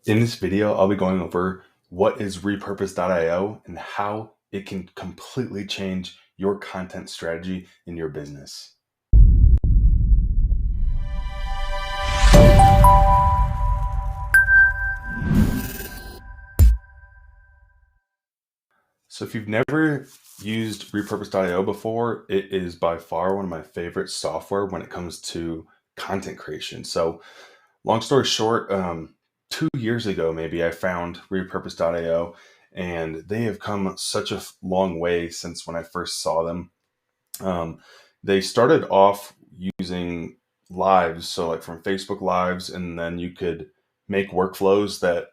In this video, I'll be going over what is repurpose.io and how it can completely change your content strategy in your business. So if you've never used repurpose.io before, it is by far one of my favorite software when it comes to content creation. So long story short, 2 years ago, maybe I found repurpose.io, and they have come such a long way since when I first saw them. Um, they started off using lives, so like from Facebook lives, and then you could make workflows that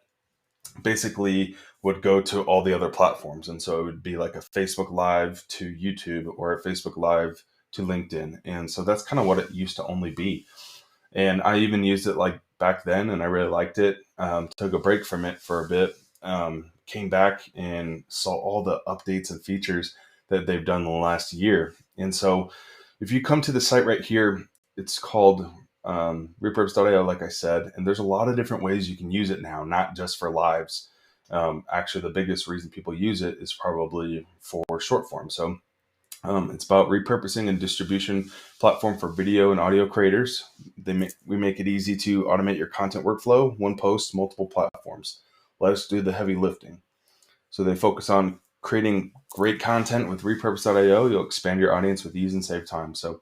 basically would go to all the other platforms. And so it would be like a Facebook live to YouTube or a Facebook live to LinkedIn. And so that's kind of what it used to only be. And I even used it like back then, and I really liked it. Took a break from it for a bit, came back and saw all the updates and features that they've done in the last year. And so if you come to the site right here, it's called repurpose.io, like I said, and there's a lot of different ways you can use it now, not just for lives. Actually, the biggest reason people use it is probably for short form. So it's about repurposing and distribution platform for video and audio creators. We make it easy to automate your content workflow, one post, multiple platforms. Let us do the heavy lifting. So they focus on creating great content with repurpose.io. You'll expand your audience with ease and save time. So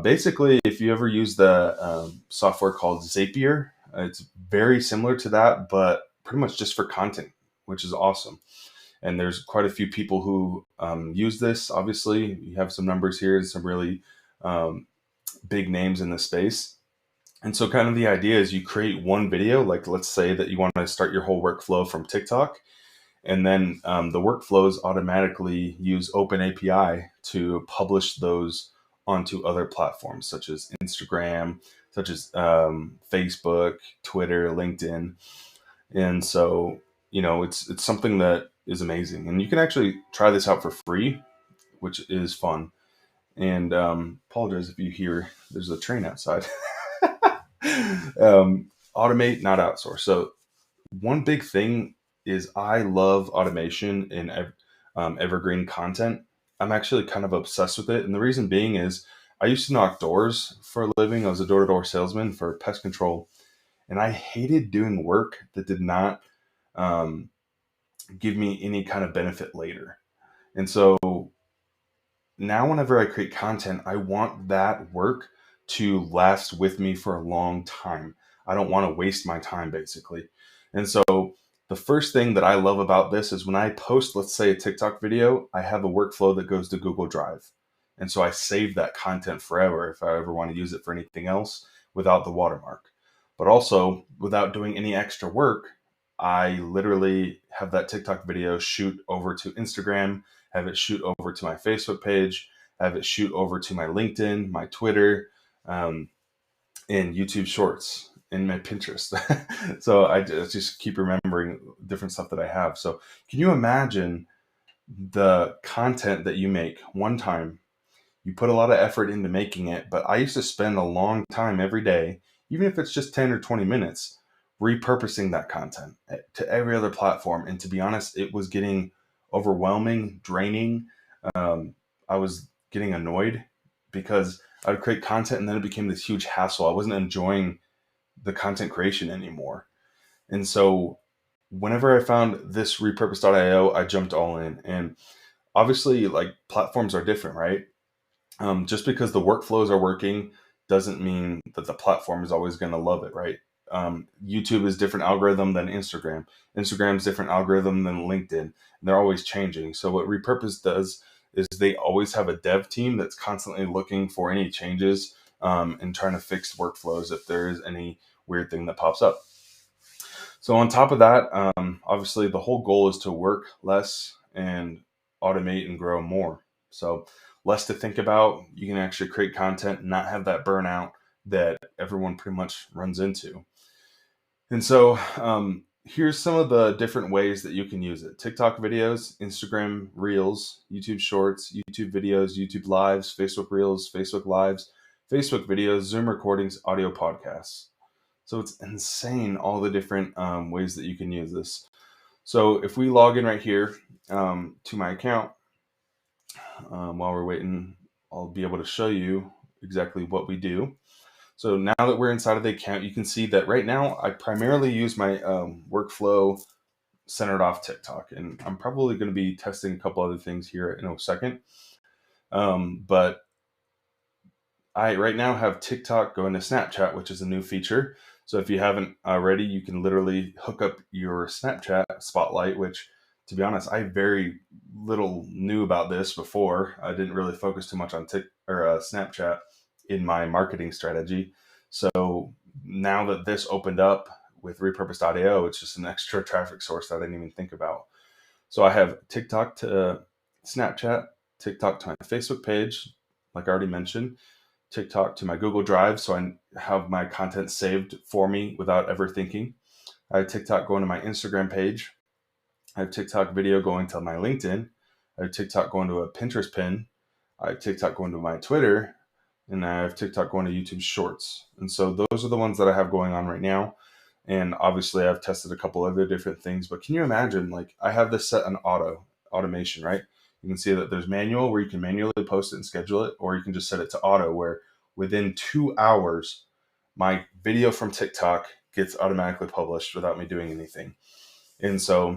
basically, if you ever use the software called Zapier, it's very similar to that, but pretty much just for content, which is awesome. And there's quite a few people who use this. Obviously, you have some numbers here, some really big names in the space. And so kind of the idea is you create one video, like let's say that you want to start your whole workflow from TikTok. And then the workflows automatically use Open API to publish those onto other platforms, such as Instagram, such as Facebook, Twitter, LinkedIn. And so, it's something that is amazing. And you can actually try this out for free, which is fun. And apologize if you hear there's a train outside. Automate, not outsource. So one big thing is I love automation in evergreen content. I'm actually kind of obsessed with it. And the reason being is I used to knock doors for a living. I was a door-to-door salesman for pest control. And I hated doing work that did not um, give me any kind of benefit later. And so now whenever I create content, I want that work to last with me for a long time. I don't want to waste my time basically. And so the first thing that I love about this is when I post, let's say a TikTok video, I have a workflow that goes to Google Drive. And so I save that content forever if I ever want to use it for anything else without the watermark. But also without doing any extra work, I literally have that TikTok video shoot over to Instagram, have it shoot over to my Facebook page, have it shoot over to my LinkedIn, my Twitter, and YouTube Shorts, and my Pinterest. So I just keep remembering different stuff that I have. So can you imagine the content that you make one time? You put a lot of effort into making it, but I used to spend a long time every day, even if it's just 10 or 20 minutes, repurposing that content to every other platform. And to be honest, it was getting overwhelming, draining. I was getting annoyed because I would create content and then it became this huge hassle. I wasn't enjoying the content creation anymore. And so whenever I found this repurpose.io, I jumped all in. And obviously, like, platforms are different, right? Just because the workflows are working doesn't mean that the platform is always going to love it, right? YouTube is different algorithm than Instagram. Instagram's different algorithm than LinkedIn. And they're always changing. So what Repurpose does is they always have a dev team that's constantly looking for any changes and trying to fix workflows if there is any weird thing that pops up. So on top of that, obviously the whole goal is to work less and automate and grow more. So less to think about. You can actually create content and not have that burnout that everyone pretty much runs into. And so here's some of the different ways that you can use it. TikTok videos, Instagram Reels, YouTube Shorts, YouTube videos, YouTube Lives, Facebook Reels, Facebook Lives, Facebook videos, Zoom recordings, audio podcasts. So it's insane all the different ways that you can use this. So if we log in right here to my account, while we're waiting, I'll be able to show you exactly what we do. So now that we're inside of the account, you can see that right now I primarily use my workflow centered off TikTok, and I'm probably going to be testing a couple other things here in a second. But I right now have TikTok going to Snapchat, which is a new feature. So if you haven't already, you can literally hook up your Snapchat Spotlight, which, to be honest, I very little knew about this before. I didn't really focus too much on Snapchat in my marketing strategy. So now that this opened up with repurpose.io, it's just an extra traffic source that I didn't even think about. So I have TikTok to Snapchat, TikTok to my Facebook page, like I already mentioned, TikTok to my Google Drive, so I have my content saved for me without ever thinking. I have TikTok going to my Instagram page. I have TikTok video going to my LinkedIn. I have TikTok going to a Pinterest pin. I have TikTok going to my Twitter, and I have TikTok going to YouTube Shorts. And so those are the ones that I have going on right now. And obviously, I've tested a couple other different things. But can you imagine? Like, I have this set on automation, right? You can see that there's manual where you can manually post it and schedule it, or you can just set it to auto, where within 2 hours, my video from TikTok gets automatically published without me doing anything. And so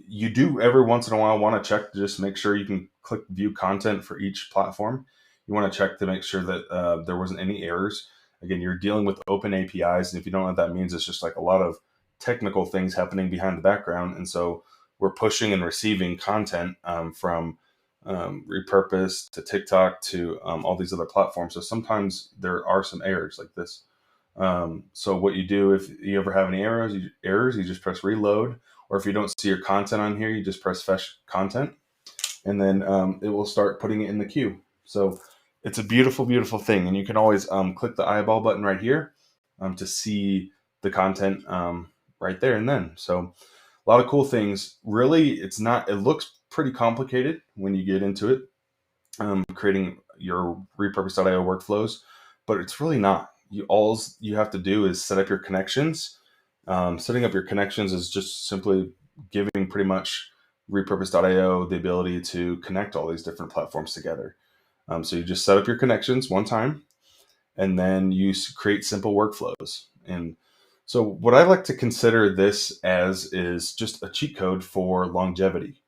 you do every once in a while want to check to just make sure you can click view content for each platform. You want to check to make sure that there wasn't any errors. Again, you're dealing with open APIs, and if you don't know what that means, it's just like a lot of technical things happening behind the background. And so we're pushing and receiving content from Repurpose to TikTok to all these other platforms. So sometimes there are some errors like this. So what you do if you ever have any errors, you just press reload, or if you don't see your content on here, you just press fetch content, and then it will start putting it in the queue. So it's a beautiful, beautiful thing, and you can always click the eyeball button right here to see the content right there and then. So a lot of cool things. Really, it's not. It looks pretty complicated when you get into it, creating your repurpose.io workflows, but it's really not. You have to do is set up your connections. Setting up your connections is just simply giving pretty much repurpose.io the ability to connect all these different platforms together. So you just set up your connections one time, and then you create simple workflows. And so what I like to consider this as is just a cheat code for longevity.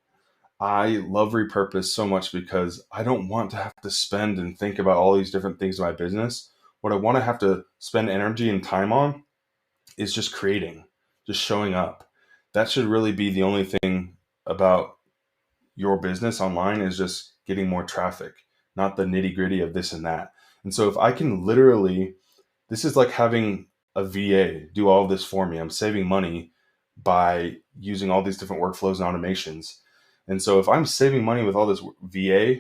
I love repurpose so much because I don't want to have to spend and think about all these different things in my business. What I want to have to spend energy and time on is just creating, just showing up. That should really be the only thing about your business online, is just getting more traffic, not the nitty gritty of this and that. And so if I can literally, this is like having a VA do all of this for me. I'm saving money by using all these different workflows and automations. And so if I'm saving money with all this VA,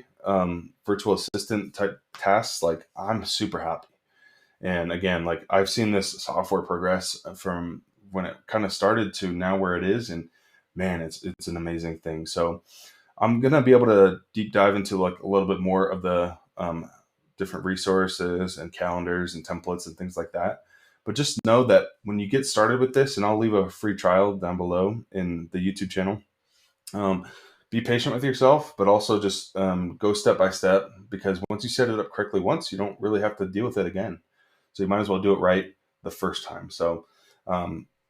virtual assistant type tasks, like, I'm super happy. And again, like, I've seen this software progress from when it kind of started to now where it is. And man, it's an amazing thing. So I'm going to be able to deep dive into like a little bit more of the different resources and calendars and templates and things like that. But just know that when you get started with this, and I'll leave a free trial down below in the YouTube channel, be patient with yourself, but also just go step by step, because once you set it up correctly once, you don't really have to deal with it again. So you might as well do it right the first time. So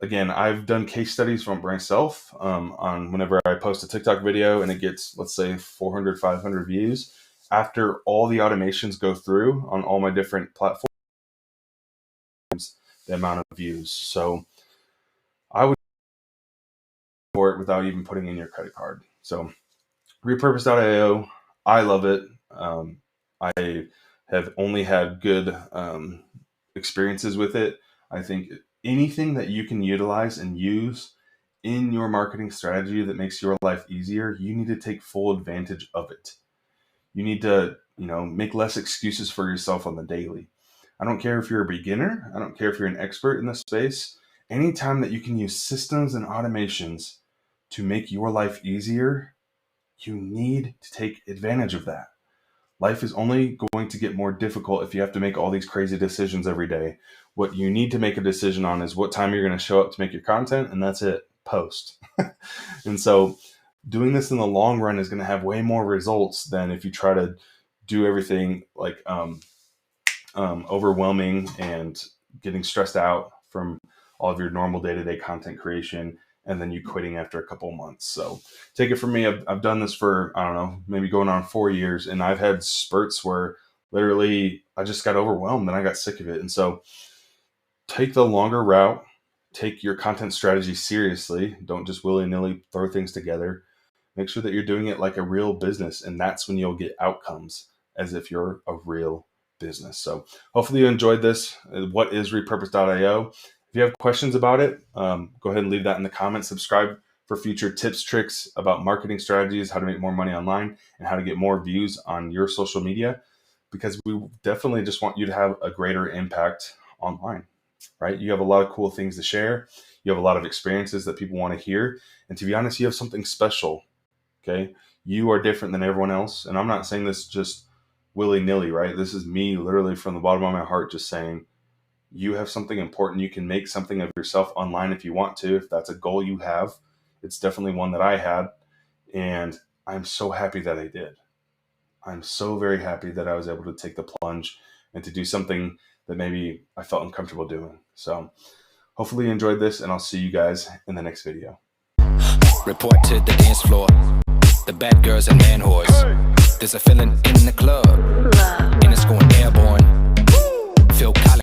again, I've done case studies from myself on whenever I post a TikTok video and it gets, let's say, 400, 500 views. After all the automations go through on all my different platforms, the amount of views. So I would for it without even putting in your credit card. So repurpose.io, I love it. I have only had good experiences with it. I think anything that you can utilize and use in your marketing strategy that makes your life easier, you need to take full advantage of it. You need to, make less excuses for yourself on the daily. I don't care if you're a beginner. I don't care if you're an expert in the space. Anytime that you can use systems and automations to make your life easier, you need to take advantage of that. life is only going to get more difficult if you have to make all these crazy decisions every day. What you need to make a decision on is what time you're going to show up to make your content, and that's it. Post. And so doing this in the long run is going to have way more results than if you try to do everything like overwhelming and getting stressed out from all of your normal day-to-day content creation and then you quitting after a couple of months. So take it from me. I've done this for, I don't know, maybe going on 4 years, and I've had spurts where literally I just got overwhelmed and I got sick of it. And so take the longer route, take your content strategy seriously. Don't just willy-nilly throw things together. Make sure that you're doing it like a real business, and that's when you'll get outcomes as if you're a real business. So hopefully you enjoyed this. What is repurpose.io? If you have questions about it, go ahead and leave that in the comments. Subscribe for future tips, tricks about marketing strategies, how to make more money online, and how to get more views on your social media, because we definitely just want you to have a greater impact online, right? You have a lot of cool things to share. You have a lot of experiences that people want to hear. And to be honest, you have something special, okay? You are different than everyone else. And I'm not saying this just willy-nilly, right? This is me literally from the bottom of my heart just saying, you have something important. You can make something of yourself online if you want to, if that's a goal you have. It's definitely one that I had, and I'm so happy that I did. I'm so very happy that I was able to take the plunge and to do something that maybe I felt uncomfortable doing. So hopefully you enjoyed this, and I'll see you guys in the next video. Report to the dance floor, the bad girls and man whores. There's a feeling in the club, and it's going airborne. Feel